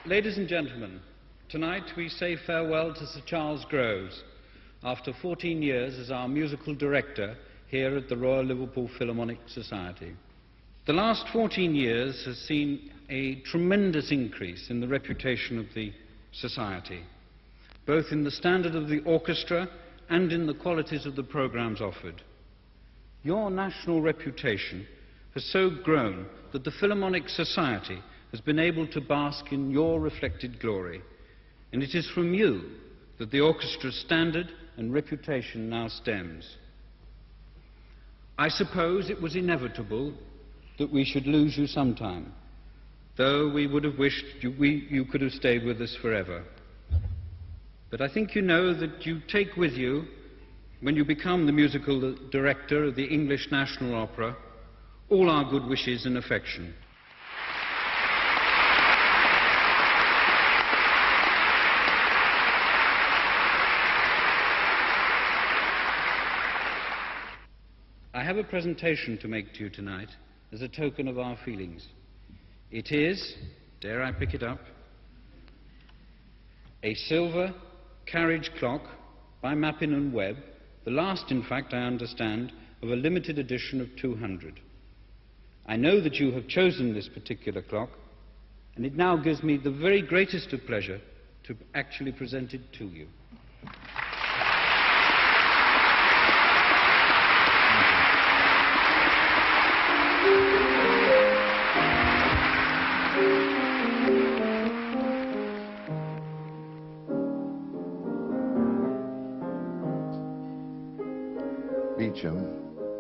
Ladies and gentlemen, tonight we say farewell to Sir Charles Groves after 14 years as our musical director here at the Royal Liverpool Philharmonic Society. The last 14 years has seen a tremendous increase in the reputation of the Society, both in the standard of the orchestra and in the qualities of the programs offered. Your national reputation has so grown that the Philharmonic Society has been able to bask in your reflected glory, and it is from you that the orchestra's standard and reputation now stems. I suppose it was inevitable that we should lose you sometime, though we would have wished you could have stayed with us forever. But I think you know that you take with you, when you become the musical director of the English National Opera, all our good wishes and affection. I have a presentation to make to you tonight as a token of our feelings. It is, dare I pick it up, a silver carriage clock by Mappin and Webb, the last, in fact, I understand, of a limited edition of 200. I know that you have chosen this particular clock, and it now gives me the very greatest of pleasure to actually present it to you.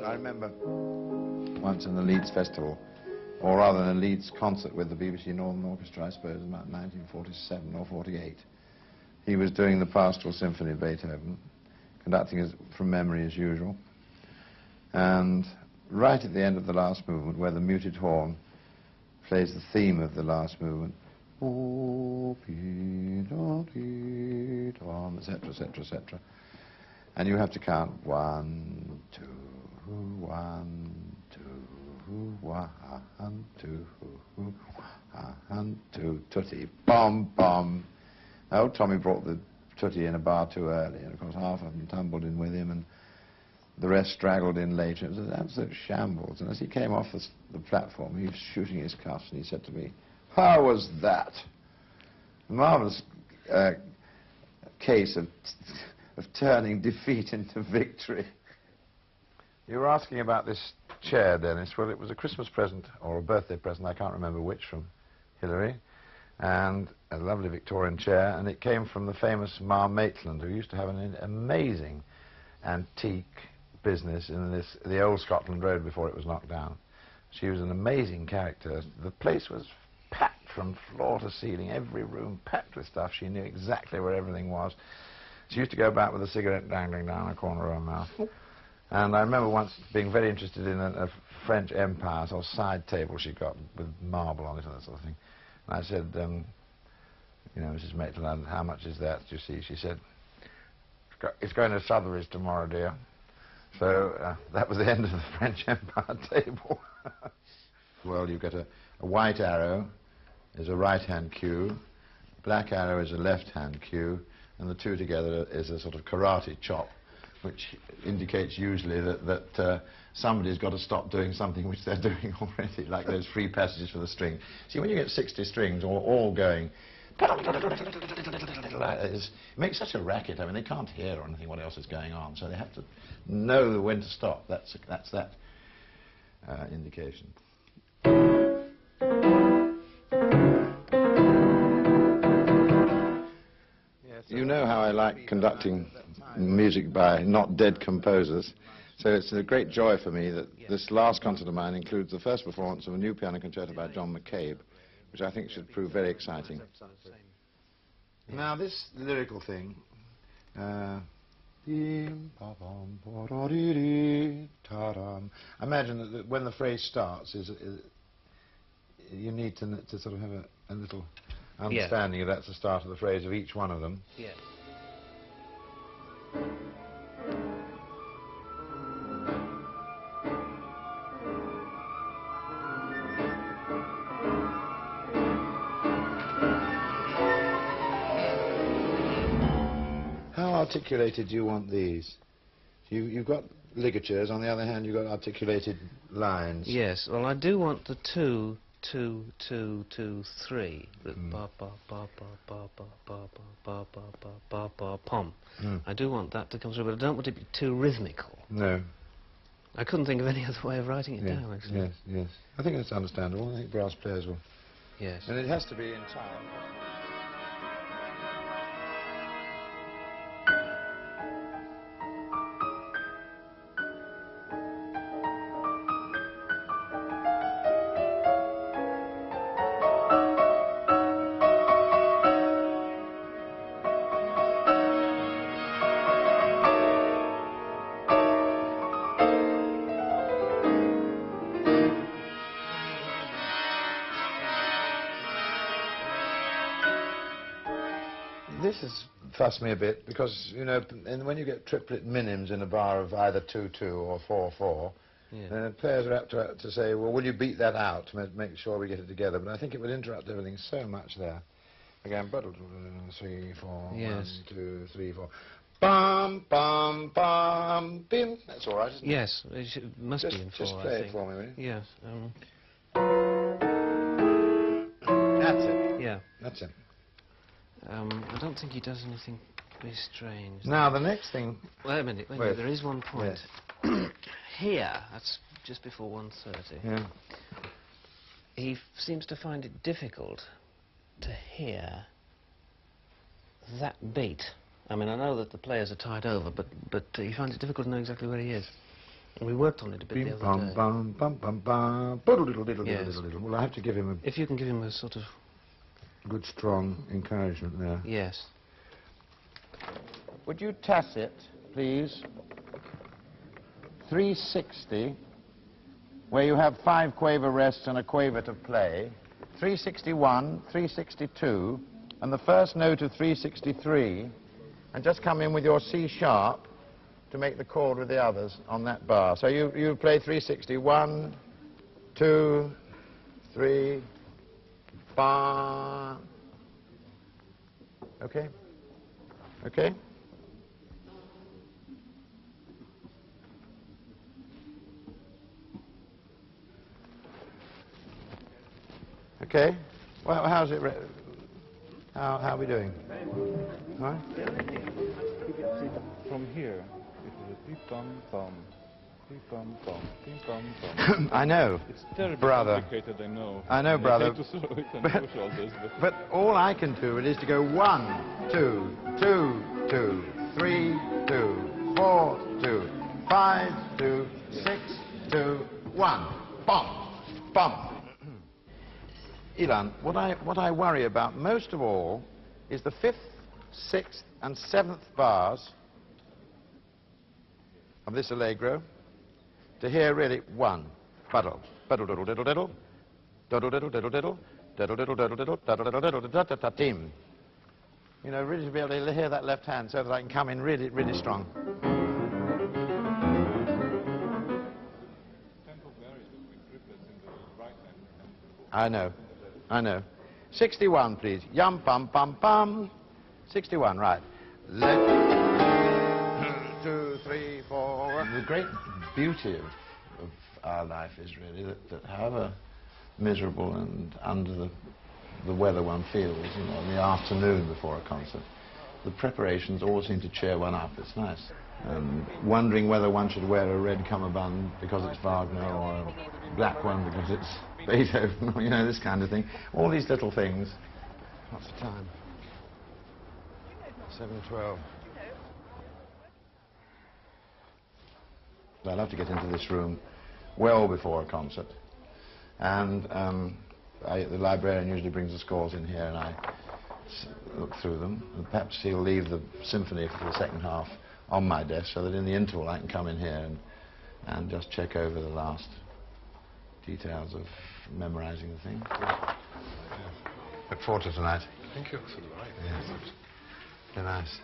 I remember once in the Leeds Festival, or rather in a Leeds concert with the BBC Northern Orchestra, I suppose, about 1947 or 48. He was doing the Pastoral Symphony of Beethoven, conducting from memory as usual, and right at the end of the last movement, where the muted horn plays the theme of the last movement, etc., etc., etc., and you have to count 1, 2, 1, 2, 1, 2, 1, 2, tutti, bomb, bomb. Oh, Tommy brought the tutti in a bar too early, and of course half of them tumbled in with him, and the rest straggled in later. It was an absolute shambles, and as he came off the platform, he was shooting his cuffs, and he said to me, "How was that?" A marvellous case of turning defeat into victory. You were asking about this chair, Dennis. Well, it was a Christmas present, or a birthday present, I can't remember which, from Hilary, and a lovely Victorian chair, and it came from the famous Ma Maitland, who used to have an amazing antique business in the old Scotland Road before it was knocked down. She was an amazing character. The place was packed from floor to ceiling, every room packed with stuff. She knew exactly where everything was. She used to go back with a cigarette dangling down the corner of her mouth. And I remember once being very interested in a French empire, sort of side table she got with marble on it and that sort of thing. And I said, you know, Mrs. Maitland, how much is that, do you see? She said, "It's going to Sotheby's tomorrow, dear." So that was the end of the French empire table. Well, you get a white arrow is a right-hand cue, black arrow is a left-hand cue, and the two together is a sort of karate chop, which indicates usually that somebody's got to stop doing something which they're doing already, like those free passages for the string. See, when you get 60 strings all going, it makes such a racket. I mean, they can't hear or anything what else is going on, so they have to know when to stop. That's that indication. You know how I like conducting music by not dead composers, so it's a great joy for me that this last concert of mine includes the first performance of a new piano concerto by John McCabe, which I think should prove very exciting. Now this lyrical thing, I imagine that when the phrase starts, you need to sort of have a little understanding of that's the start of the phrase of each one of them. Yeah. articulated do you want these? You've got ligatures, on the other hand you've got articulated lines. Yes, well I do want the 2, 2, 2, 2, 3. The ba ba ba ba ba ba ba ba ba ba ba ba pom. I do want that to come through, but I don't want it to be too rhythmical. No. I couldn't think of any other way of writing it down, actually. Yes, yes. I think that's understandable. I think brass players will. Yes. And it has to be in time. This has fussed me a bit because, you know, and when you get triplet minims in a bar of either 2-2 or 4-4, Yeah. players are apt to say, well, will you beat that out to make sure we get it together? But I think it would interrupt everything so much there. Again, 3, 4, Yes. 1, 2, 3, 4. Bum, bum, bum, bim. That's all right, isn't it? Yes, it must be in 4, Just I play think. it for me, will you? Yes. That's it. Yeah. That's it. I don't think he does anything very strange. Now, the next thing... Wait a minute, there is one point. Here, that's just before 1:30. Yeah. He seems to find it difficult to hear that beat. I mean, I know that the players are tied over, but he finds it difficult to know exactly where he is. And we worked on it a bit the other day. Bum, bum, bum, bum, bum. Yes. Well, I have to give him If you can give him a sort of... a good, strong encouragement there. Yes. Would you tacit, please? 360, where you have 5 quaver rests and a quaver to play. 361, 362, and the first note of 363, and just come in with your C sharp to make the chord with the others on that bar. So you play 360, 1, 2, 3, bar. Okay? Okay? Okay. Well, how's it? How are we doing? All right. From here, it is a beep bum bum, beep bum bum, beep bum bum. I know. It's terribly brother. complicated, I know. I know, brother. I hate to throw it and push all this, But all I can do it is to go 1, 2, 2, 2, 3, 2, 4, 2, 5, 2, 6, 2, 1. Bum, bum. Ilan, what I worry about most of all is the 5th, 6th, and 7th bars of this allegro. To hear really 1, buddle, buddle diddle diddle diddle, diddle diddle diddle diddle, diddle diddle diddle diddle, diddle diddle diddle da da da dim. You know, really to be able to hear that left hand so that I can come in really, really strong. tempo varies between triplets in the right hand. I know, I know. 61, please. Yum, bum, bum, bum. 61, right. Let 2, 3, 4. The great beauty of our life is really that however miserable and under the weather one feels, you know, in the afternoon before a concert, the preparations always seem to cheer one up. It's nice. Wondering whether one should wear a red cummerbund because it's Wagner or a black one because it's Beethoven, you know, this kind of thing. All these little things. What's the time? 7:12. I'd love to get into this room well before a concert. And the librarian usually brings the scores in here and I look through them. And perhaps he'll leave the symphony for the second half on my desk so that in the interval I can come in here and just check over the last details of memorizing the thing. Look forward to tonight. Thank you. So do I. Yes. Very nice.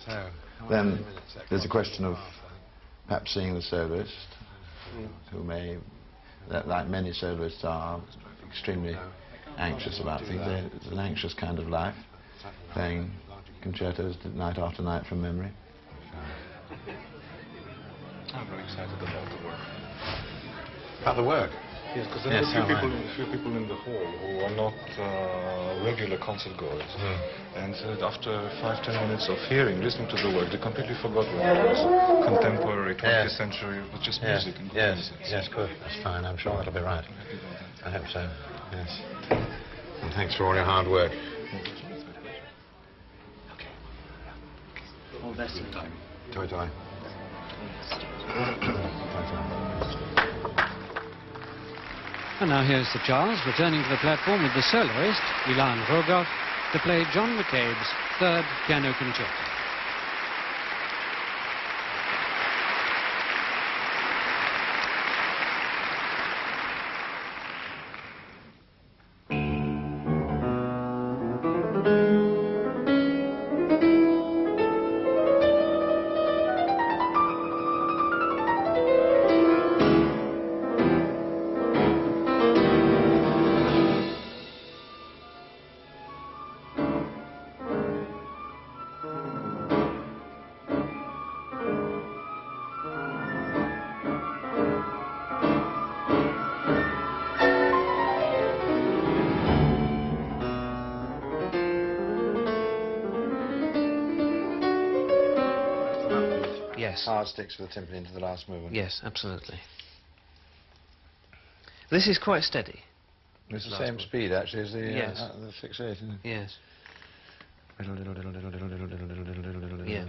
So, then there's a question of perhaps seeing the soloist, who may, like many soloists are, extremely anxious about things. It's an anxious kind of life, playing concertos night after night from memory? I'm very excited about the work. About the work? Yes, because there are a few people in the hall who are not regular concert goers. And after 5-10 minutes of listening to the work, they completely forgot what it was. Contemporary, 20th century, but just music. And Yes, good. That's fine. I'm sure that'll be right. I hope so. Yes. And thanks for all your hard work. All the best of the time. Toi, toi. And now here's Sir Charles returning to the platform with the soloist, Ilan Rogoff, to play John McCabe's third piano concerto. Yes. Hard sticks for the timpani into the last movement. Yes, absolutely. This is quite steady. It's the same speed, actually, as the, Yes. the 6/8, isn't it? Yes. Yeah.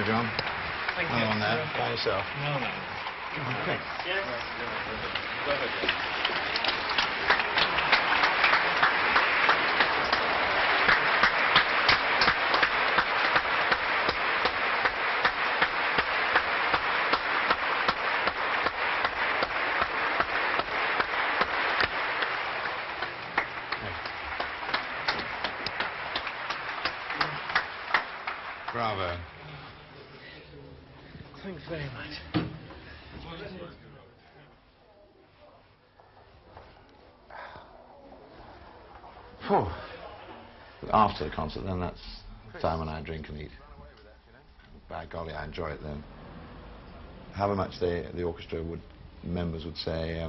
Hello, John. Thank Another one there, by yourself. No, no. Okay. Go ahead. Bravo. Thanks very much. Phew. After the concert, then that's the time when I drink and eat. By golly, I enjoy it then. However much the orchestra members would say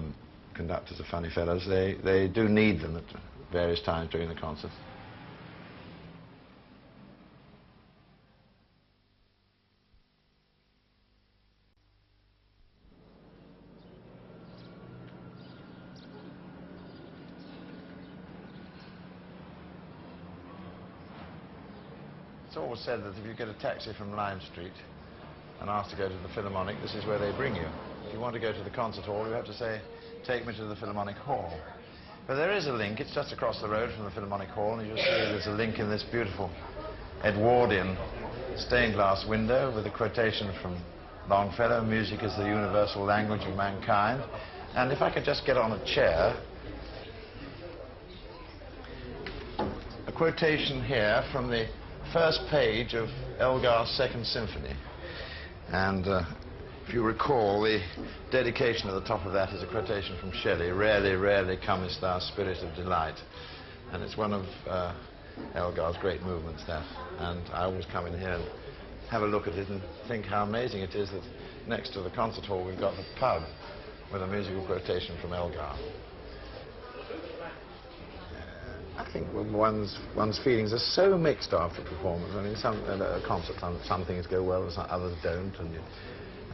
conductors are funny fellows, they do need them at various times during the concert. It's always said that if you get a taxi from Lime Street and ask to go to the Philharmonic, this is where they bring you. If you want to go to the concert hall, you have to say, take me to the Philharmonic Hall. But there is a link, it's just across the road from the Philharmonic Hall, and you'll see there's a link in this beautiful Edwardian stained glass window with a quotation from Longfellow, music is the universal language of mankind. And if I could just get on a chair, a quotation here from the first page of Elgar's Second Symphony. And if you recall, the dedication at the top of that is a quotation from Shelley, rarely, rarely comest thou, spirit of delight. And it's one of Elgar's great movements, that. And I always come in here and have a look at it and think how amazing it is that next to the concert hall we've got the pub with a musical quotation from Elgar. I think one's feelings are so mixed after a performance. I mean, at a concert, some things go well, others don't,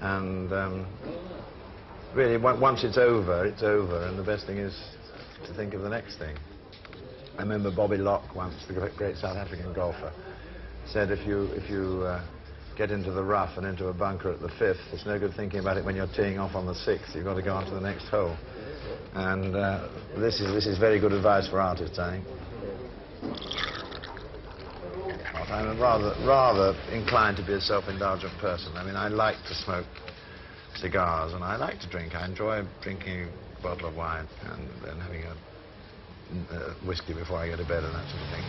and really, once it's over, and the best thing is to think of the next thing. I remember Bobby Locke once, the great South African golfer, said if you get into the rough and into a bunker at the 5th, it's no good thinking about it when you're teeing off on the 6th. You've got to go on to the next hole. And this is very good advice for artists, I think. I'm rather inclined to be a self-indulgent person. I mean, I like to smoke cigars and I like to drink. I enjoy drinking a bottle of wine and then having a whiskey before I go to bed and that sort of thing.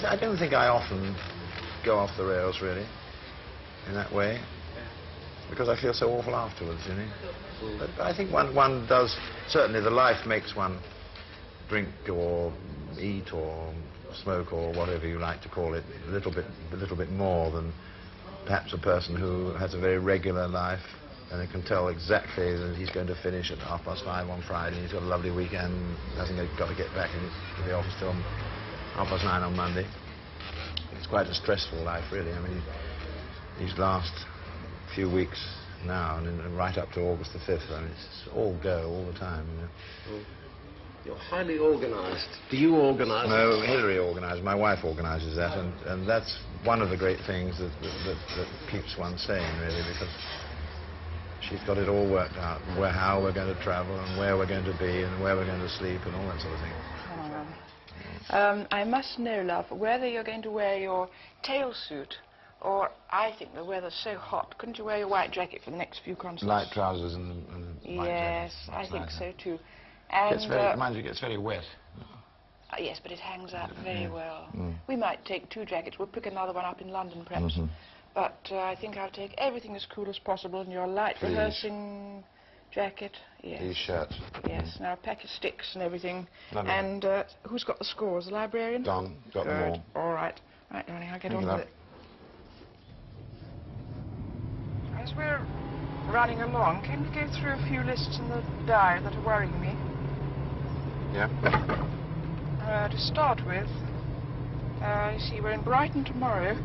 I don't think I often go off the rails, really, in that way, because I feel so awful afterwards, you know. But I think one does, certainly the life makes one drink or eat or smoke or whatever you like to call it a little bit more than perhaps a person who has a very regular life and can tell exactly that he's going to finish at 5:30 on Friday and he's got a lovely weekend, hasn't got to get back to the office till 9:30 on Monday. It's quite a stressful life, really. I mean, these last few weeks now and right up to August the 5th, I mean, it's all go all the time, you know. You're highly organised. Do you organise? No, Hilary organises. My wife organises that, and that's one of the great things that keeps one sane, really, because she's got it all worked out, how we're going to travel and where we're going to be and where we're going to sleep and all that sort of thing. I must know, love, whether you're going to wear your tail suit, or I think the weather's so hot, couldn't you wear your white jacket for the next few concerts? Light trousers and white yes, jacket. I think nice, so too. And mind you, it gets very wet. Yes, but it hangs out very well. We might take 2 jackets. We'll pick another one up in London, perhaps. But I think I'll take everything as cool as possible, and your light rehearsing jacket. Yes. T-shirt. Yes. Now pack your sticks and everything. Lovely. And who's got the scores? The librarian? Don, got them all. All right. Right, darling, I'll get on with it. As we're running along, can you go through a few lists in the diary that are worrying me? Yeah. To start with, you see, we're in Brighton tomorrow.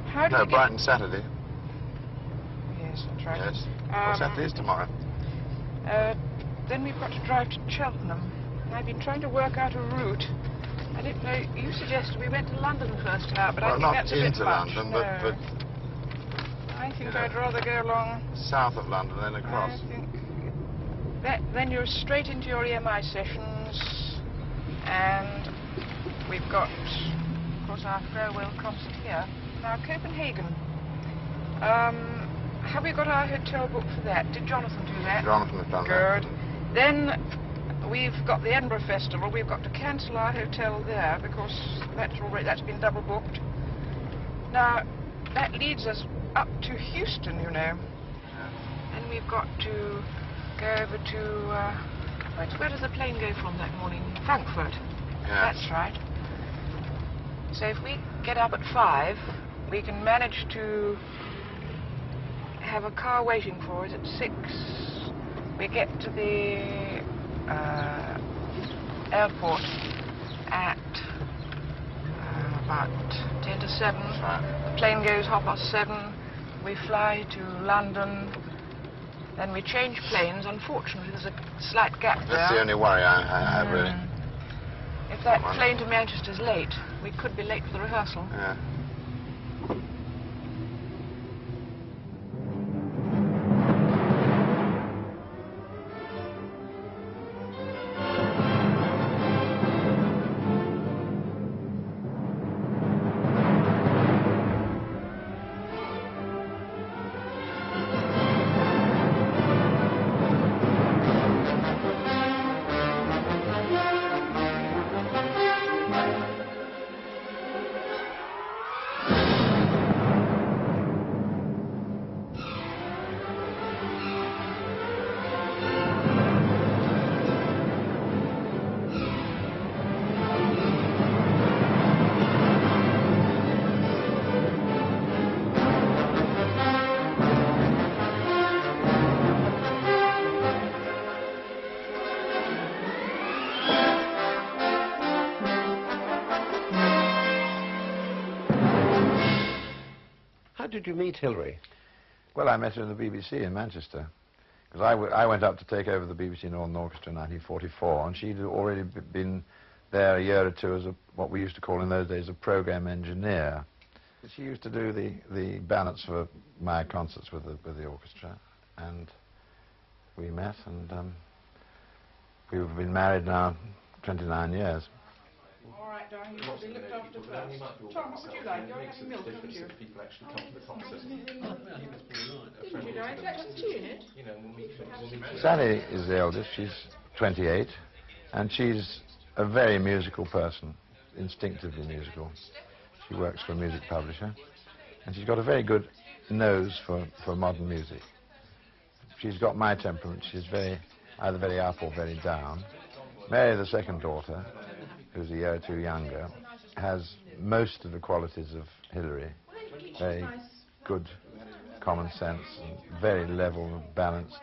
How do we get... Brighton Saturday. Yes, that's right. Yes. Well, Saturday is tomorrow. Then we've got to drive to Cheltenham. I've been trying to work out a route. I don't know, you suggested we went to London first now, but I think that's a bit much. Not into London, but... I think I'd rather go along... South of London, then across. I think... Then you're straight into your EMI sessions, and we've got, of course, our farewell concert here. Now, Copenhagen. Have we got our hotel booked for that? Did Jonathan do that? Jonathan has done that. Good. Then we've got the Edinburgh Festival. We've got to cancel our hotel there because that's been double booked. Now, that leads us up to Houston, you know. Then we've got to go over to... where does the plane go from that morning? Frankfurt. Yeah. That's right. So if we get up at 5, we can manage to have a car waiting for us at 6. We get to the airport at about 10 to 7. Right. The plane goes 7:30. We fly to London. Then we change planes. Unfortunately, there's a slight gap there. That's the only worry I have, really. If that plane to Manchester's late, we could be late for the rehearsal. Yeah. How did you meet Hilary? Well, I met her in the BBC in Manchester. Because I went up to take over the BBC Northern Orchestra in 1944, and she'd already been there a year or two as what we used to call in those days a program engineer. She used to do the balance for my concerts with the orchestra, and we met, and we've been married now 29 years. All right, darling, you should be looked after first. Tom, what would you like? You're having milk, haven't you? People actually come to the concert. Didn't you, darling? Is that some tea in it? Sally is the eldest. She's 28, and she's a very musical person, instinctively musical. She works for a music publisher, and she's got a very good nose for modern music. She's got my temperament. She's either very up or very down. Mary, the second daughter, who's a year or two younger, has most of the qualities of Hilary. Very good common sense and very level, balanced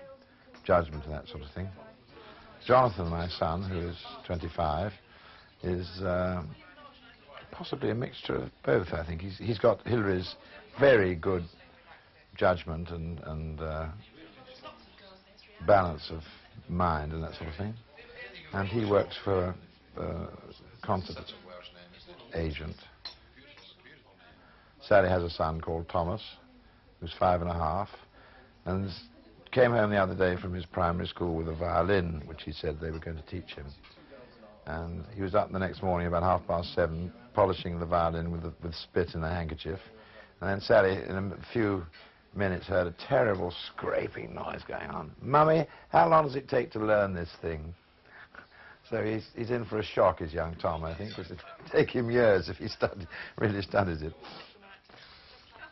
judgment and that sort of thing. Jonathan, my son, who is 25, is possibly a mixture of both, I think. He's got Hilary's very good judgment and balance of mind and that sort of thing. And he works for a concert agent. Sally has a son called Thomas, who's 5½, and came home the other day from his primary school with a violin, which he said they were going to teach him. And he was up the next morning about 7:30, polishing the violin with spit in a handkerchief. And then Sally, in a few minutes, heard a terrible scraping noise going on. "Mummy, how long does it take to learn this thing?" So he's in for a shock, his young Tom, I think, because it would take him years if he really studied it.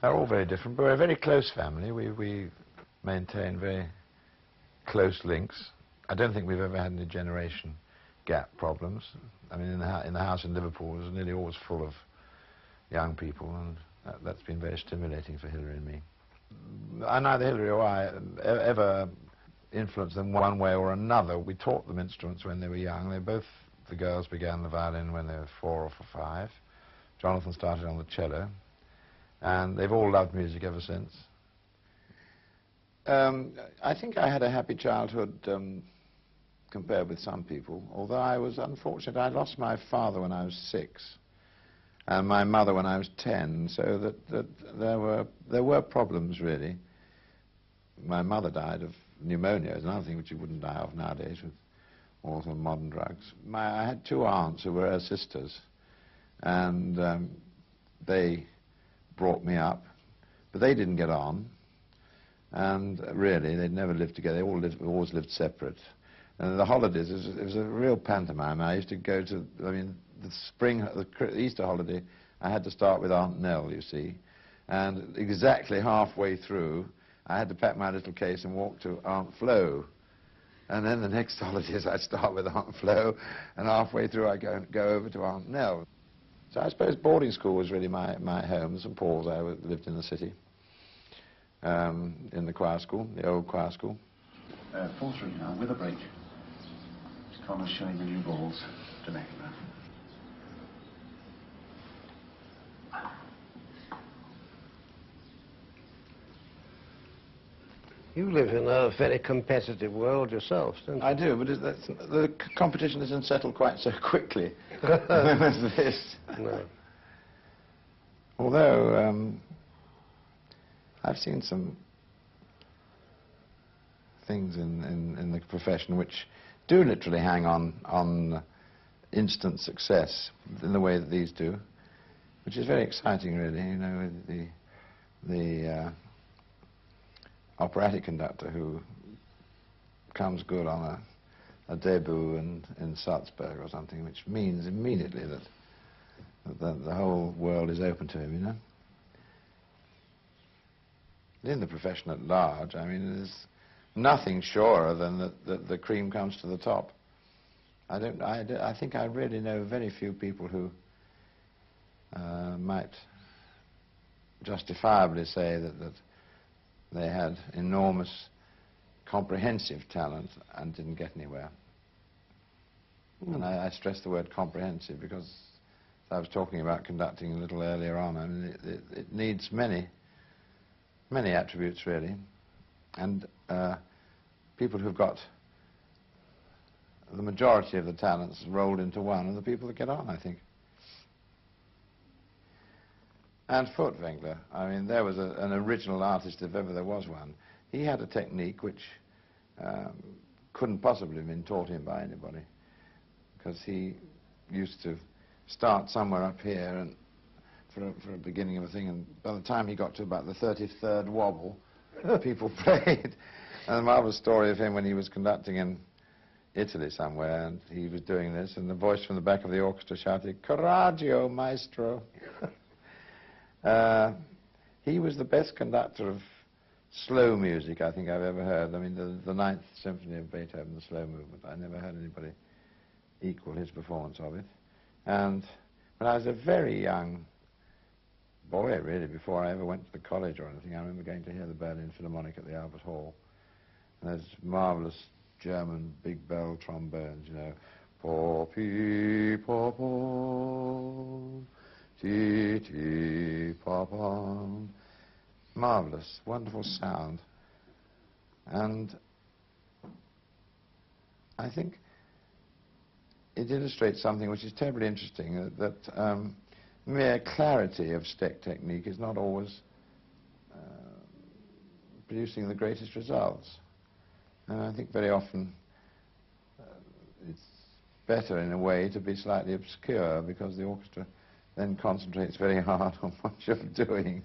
They're all very different, but we're a very close family. We maintain very close links. I don't think we've ever had any generation gap problems. I mean, in the house in Liverpool, it was nearly always full of young people, and that's been very stimulating for Hilary and me. Neither Hilary or I ever influenced them one way or another. We taught them instruments when they were young. The girls began the violin when they were 4 or 5. Jonathan started on the cello, and they've all loved music ever since. I think I had a happy childhood compared with some people, although I was unfortunate. I lost my father when I was 6. and my mother when I was 10, so that there were problems, really. My mother died of pneumonia, is another thing which you wouldn't die of nowadays with all the modern drugs. I had two aunts who were her sisters, and they brought me up, but they didn't get on, and really they'd never lived together. They always lived separate. And the holidays, it was a real pantomime. I used to go to, I mean, the Easter holiday, I had to start with Aunt Nell, you see, and exactly halfway through, I had to pack my little case and walk to Aunt Flo. And then the next holidays I'd start with Aunt Flo, and halfway through I'd go over to Aunt Nell. So I suppose boarding school was really my home. St. Paul's, I lived in the city, in the choir school, the old choir school. 4-3 now, with a break. Connor's showing the new balls to McEnroe. You live in a very competitive world yourself, don't you? I do, but the competition isn't settled quite so quickly as this. No. Although I've seen some things in the profession which do literally hang on instant success in the way that these do, which is very exciting, really. You know, the operatic conductor who comes good on a debut in Salzburg or something, which means immediately that the whole world is open to him, you know. In the profession at large, I mean, there's nothing surer than that the cream comes to the top. I think I really know very few people who might justifiably say that they had enormous comprehensive talent and didn't get anywhere. And I stress the word comprehensive because I was talking about conducting a little earlier on. I mean, it needs many attributes, really. And people who've got the majority of the talents rolled into one are the people that get on, I think. And Furtwängler, I mean, there was an original artist, if ever there was one. He had a technique which couldn't possibly have been taught him by anybody, because he used to start somewhere up here and for a beginning of a thing, and by the time he got to about the 33rd wobble, people played. And a marvelous story of him when he was conducting in Italy somewhere, and he was doing this, and the voice from the back of the orchestra shouted, "Coraggio, maestro." He was the best conductor of slow music I think I've ever heard. I mean, the Ninth Symphony of Beethoven, the slow movement, I never heard anybody equal his performance of it. And when I was a very young boy, really, before I ever went to the college or anything, I remember going to hear the Berlin Philharmonic at the Albert Hall. And there's marvelous German big bell trombones, you know, po-pee, po-pom, tee-tee, pa-pom. Marvelous, wonderful sound. And I think it illustrates something which is terribly interesting, that mere clarity of technique is not always producing the greatest results. And I think very often it's better in a way to be slightly obscure, because the orchestra then concentrates very hard on what you're doing.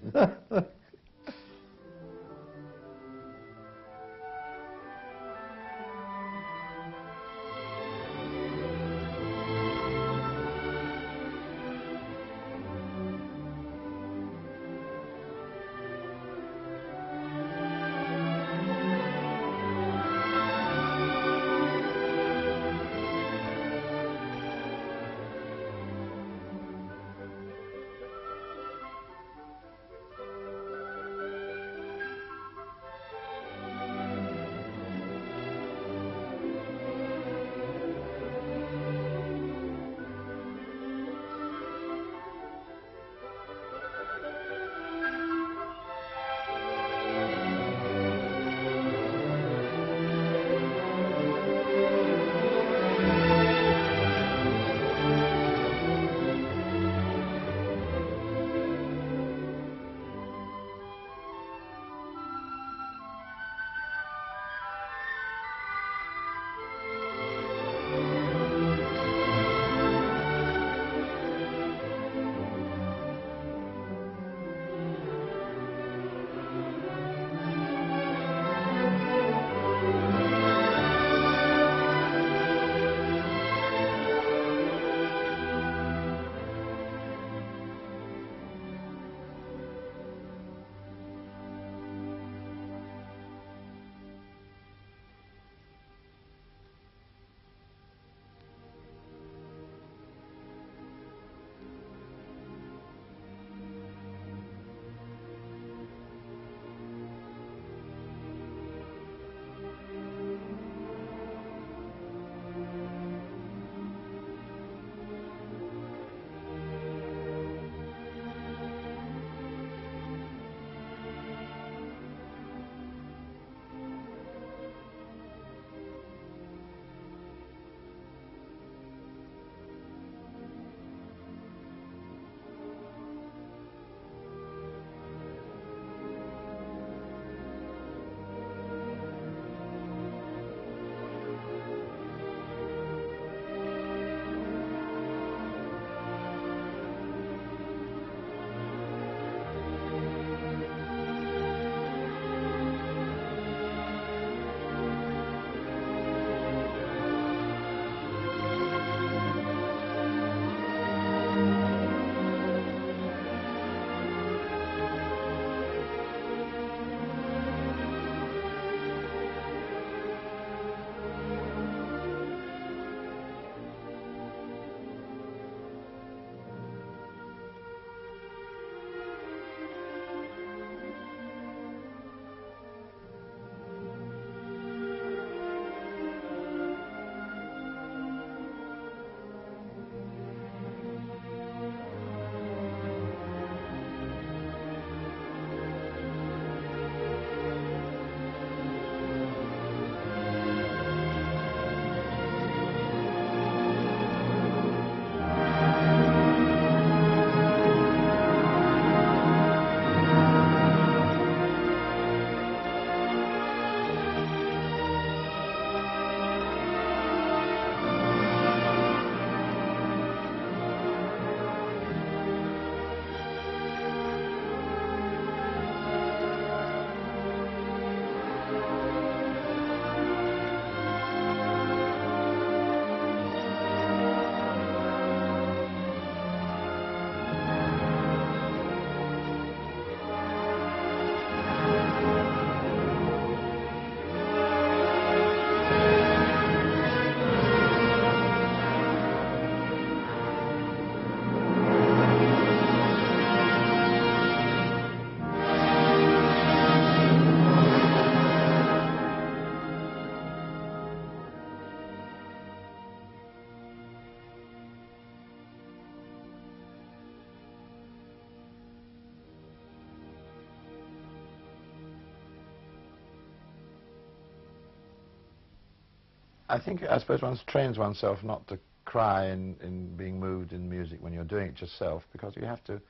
I suppose one trains oneself not to cry in being moved in music when you're doing it yourself, because you have to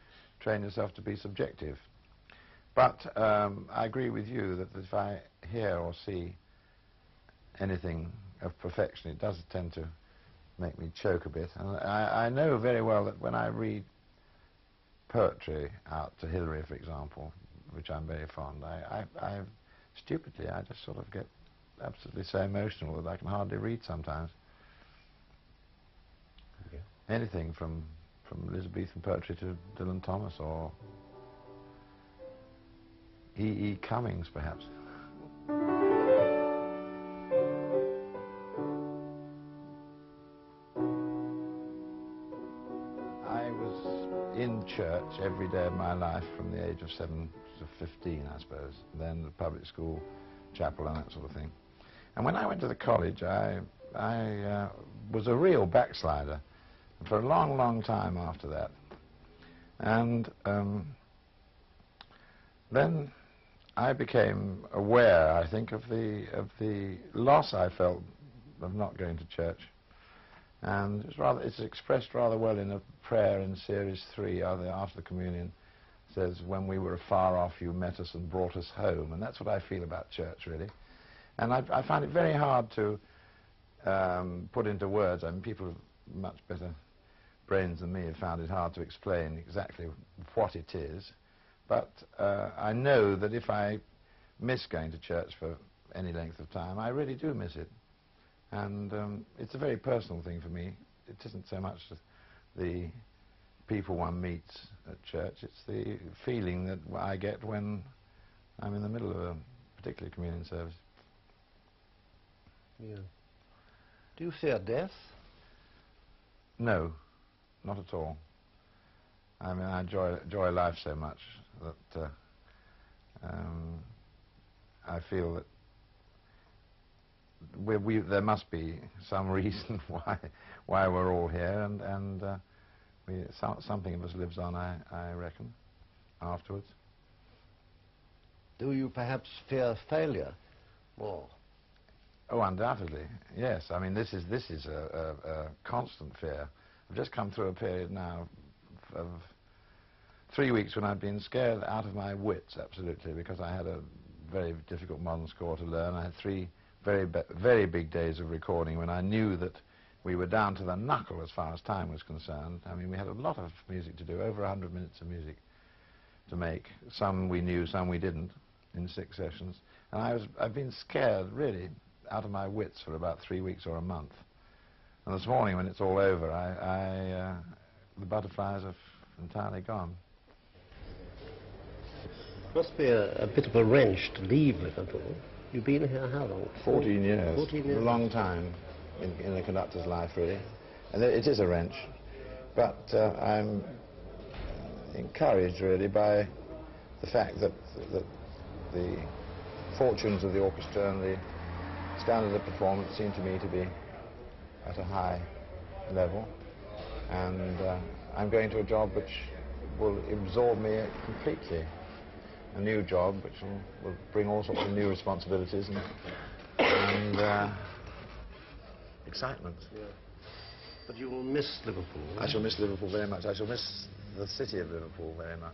train yourself to be subjective. But I agree with you that if I hear or see anything of perfection, it does tend to make me choke a bit. And I know very well that when I read poetry out to Hilary, for example, which I'm very fond, I stupidly, I just sort of get absolutely so emotional that I can hardly read sometimes. Yeah. Anything from Elizabethan poetry to Dylan Thomas or E.E. Cummings, perhaps. I was in church every day of my life from the age of 7 to 15, I suppose, then the public school, chapel and that sort of thing. And when I went to the college, I was a real backslider for a long, long time after that. And then I became aware, I think, of the loss I felt of not going to church. And it's expressed rather well in a prayer in Series 3, after the communion. It says, "When we were afar off, you met us and brought us home." And that's what I feel about church, really. And I find it very hard to put into words. I mean, people with much better brains than me have found it hard to explain exactly what it is. But I know that if I miss going to church for any length of time, I really do miss it. And it's a very personal thing for me. It isn't so much the people one meets at church, it's the feeling that I get when I'm in the middle of a particular communion service. Yeah. Do you fear death? No, not at all. I mean, I enjoy life so much that I feel that there must be some reason why we're all here, and something of us lives on, I reckon, afterwards. Do you perhaps fear failure more? Oh, undoubtedly, yes. I mean, this is a constant fear. I've just come through a period now of 3 weeks when I've been scared out of my wits, absolutely, because I had a very difficult modern score to learn. I had 3 very big days of recording when I knew that we were down to the knuckle as far as time was concerned. I mean, we had a lot of music to do, over 100 minutes of music to make. Some we knew, some we didn't, in 6 sessions. And I've been scared, really, out of my wits for about 3 weeks or a month. And this morning, when it's all over, the butterflies have entirely gone. Must be a bit of a wrench to leave Liverpool. You've been here how long? 14 years. 14 years. A long time in a conductor's life, really. And it is a wrench. But I'm encouraged, really, by the fact that the fortunes of the orchestra and the standard of performance seem to me to be at a high level. And I'm going to a job which will absorb me completely. A new job which will bring all sorts of new responsibilities and excitement. Yeah. But you will miss Liverpool. I shall miss Liverpool very much. I shall miss the city of Liverpool very much.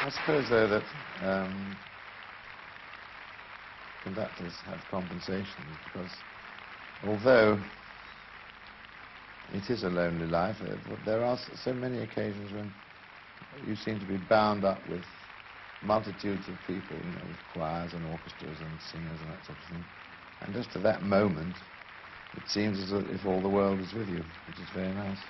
I suppose, though, that conductors have compensation, because although it is a lonely life, there are so many occasions when you seem to be bound up with multitudes of people, you know, with choirs and orchestras and singers and that sort of thing. And just at that moment, it seems as if all the world is with you, which is very nice.